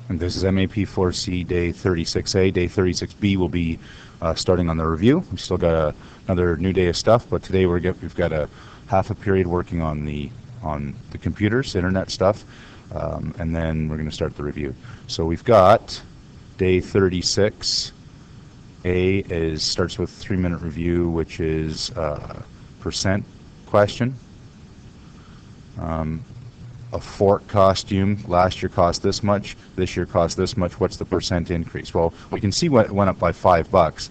And this is MAP4C day 36A. Day 36B will be starting on the review. We've still got another new day of stuff, but today we've got a half a period working on the computers, internet stuff, and then we're going to start the review. So we've got day 36. A starts with 3-minute review, which is percent question. A fork costume last year cost this much, this year cost this much. What's the percent increase? Well, we can see what went up by $5,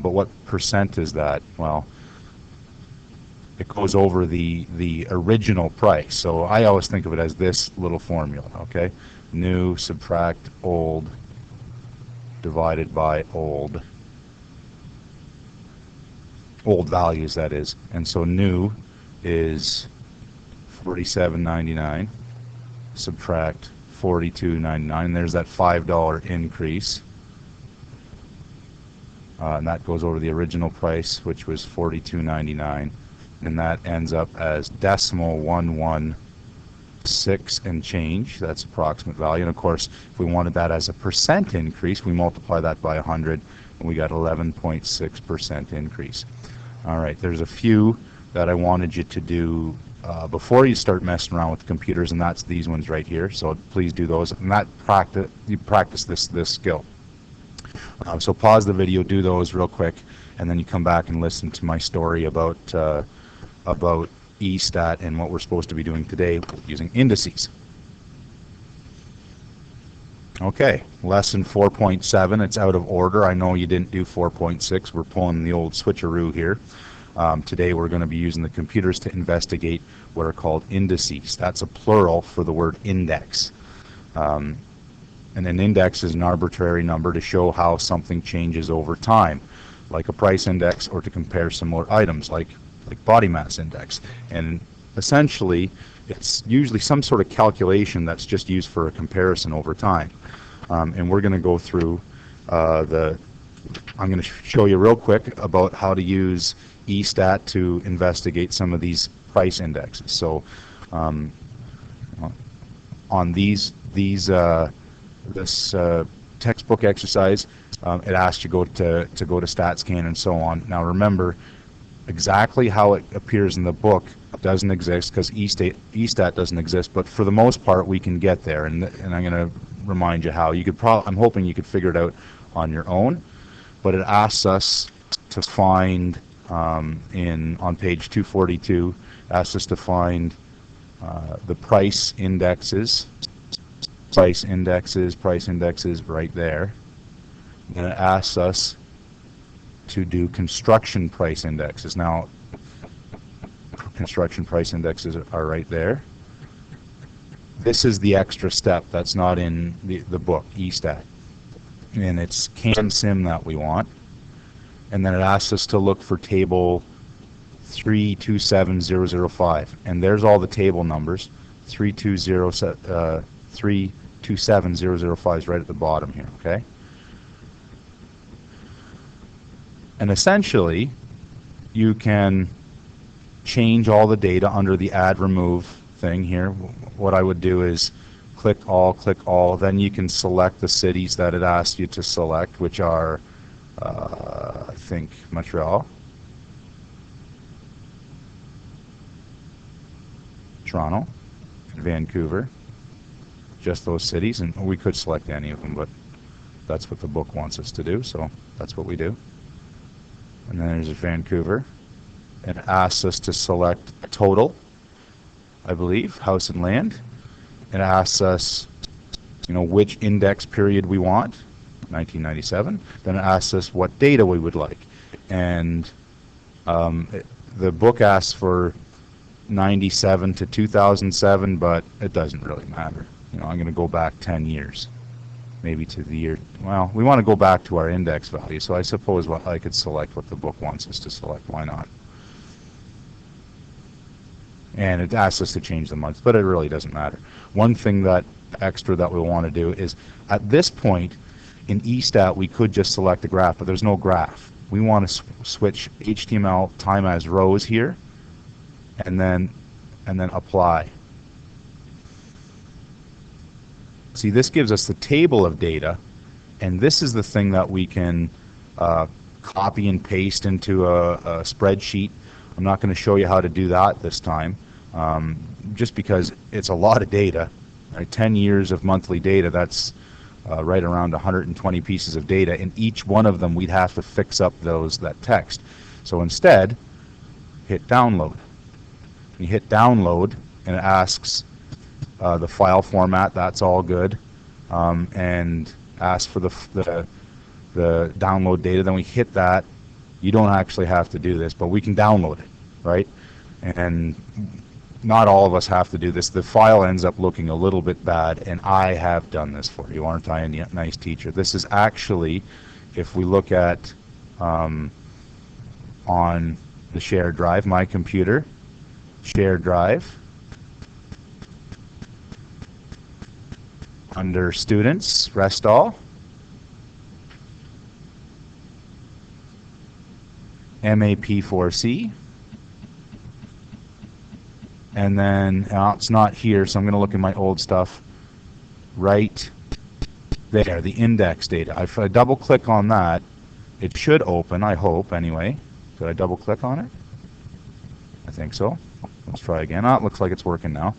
but what percent is that? Well, it goes over the original price. So I always think of it as this little formula, okay? New subtract old divided by old values, that is. And so new is $47.99, subtract $42.99, there's that $5 increase, and that goes over the original price, which was $42.99, and that ends up as decimal 116 and change. That's approximate value. And of course, if we wanted that as a percent increase, we multiply that by 100, and we got 11.6% increase. All right, there's a few that I wanted you to do before you start messing around with the computers, and that's these ones right here. So please do those, and that you practice this skill. So pause the video, do those real quick, and then you come back and listen to my story about ESTAT and what we're supposed to be doing today using indices. Okay, lesson 4.7. It's out of order. I know you didn't do 4.6. We're pulling the old switcheroo here. Today we're going to be using the computers to investigate what are called indices. That's a plural for the word index. And an index is an arbitrary number to show how something changes over time, like a price index, or to compare similar items, like body mass index. And essentially, it's usually some sort of calculation that's just used for a comparison over time. And we're going to go through I'm going to show you real quick about how to use ESTAT to investigate some of these price indexes. So on this textbook exercise, it asks you to go to StatsCan and so on. Now remember, exactly how it appears in the book doesn't exist because ESTAT doesn't exist, but for the most part we can get there, and I'm going to remind you how. I'm hoping you could figure it out on your own, but it asks us to find on page 242, asks us to find the price indexes right there. And it asks us to do construction price indexes. Now, construction price indexes are right there. This is the extra step that's not in the book, ESTAT. And it's CAN-SIM that we want. And then it asks us to look for table 327005. And there's all the table numbers. 327005 is right at the bottom here, okay? And essentially, you can change all the data under the add remove thing here. What I would do is click all, then you can select the cities that it asks you to select, which are I think Montreal, Toronto, and Vancouver, just those cities, and we could select any of them, but that's what the book wants us to do, so that's what we do. And then there's Vancouver, and it asks us to select a total, I believe, house and land, and it asks us, which index period we want, 1997. Then it asks us what data we would like, and the book asks for 97 to 2007, but it doesn't really matter. I'm going to go back 10 years, maybe to the year. Well, we want to go back to our index value, so I suppose I could select what the book wants us to select. Why not? And it asks us to change the months, but it really doesn't matter. One thing extra that we want to do is, at this point in ESTAT, we could just select a graph, but there's no graph. We want to switch HTML time as rows here, and then apply. See, this gives us the table of data, and this is the thing that we can copy and paste into a spreadsheet. I'm not going to show you how to do that this time, just because it's a lot of data. Right? 10 years of monthly data, that's right around 120 pieces of data, and each one of them we'd have to fix up that text. So instead, hit download. You hit download, and it asks the file format, that's all good, and asks for the download data. Then we hit that. You don't actually have to do this, but we can download it, right? And not all of us have to do this. The file ends up looking a little bit bad, and I have done this for you. Aren't I a nice teacher? This is actually, if we look at on the shared drive, my computer, shared drive, under students, rest all, MAP4C, and then it's not here, so I'm going to look at my old stuff right there, the index data. If I double click on that, it should open, I hope anyway. Did I double click on it? I think so. Let's try again. It looks like it's working now.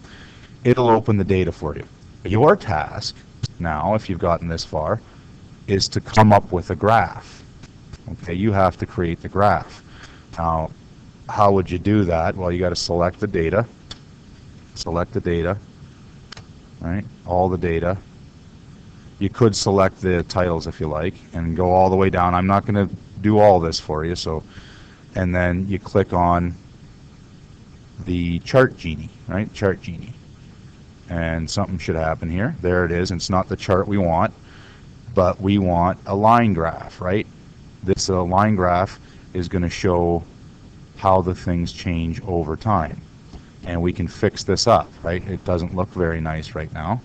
It'll open the data for you. Your task now, if you've gotten this far, is to come up with a graph. Okay, you have to create the graph. Now, how would you do that? Well, you got to select the data, right? All the data. You could select the titles if you like, and go all the way down. I'm not going to do all this for you, so, and then you click on the chart genie, right? Chart genie. And something should happen here. There it is. It's not the chart we want, but we want a line graph, right? This line graph is going to show how the things change over time. And we can fix this up, right? It doesn't look very nice right now.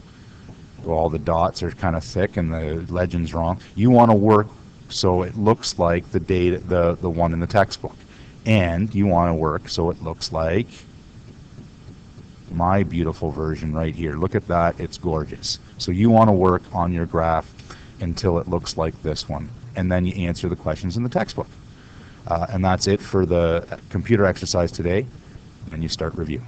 All the dots are kind of thick and the legend's wrong. You want to work so it looks like the data, the one in the textbook. And you want to work so it looks like my beautiful version right here. Look at that, it's gorgeous. So you want to work on your graph until it looks like this one, and then you answer the questions in the textbook. And that's it for the computer exercise today, and you start review.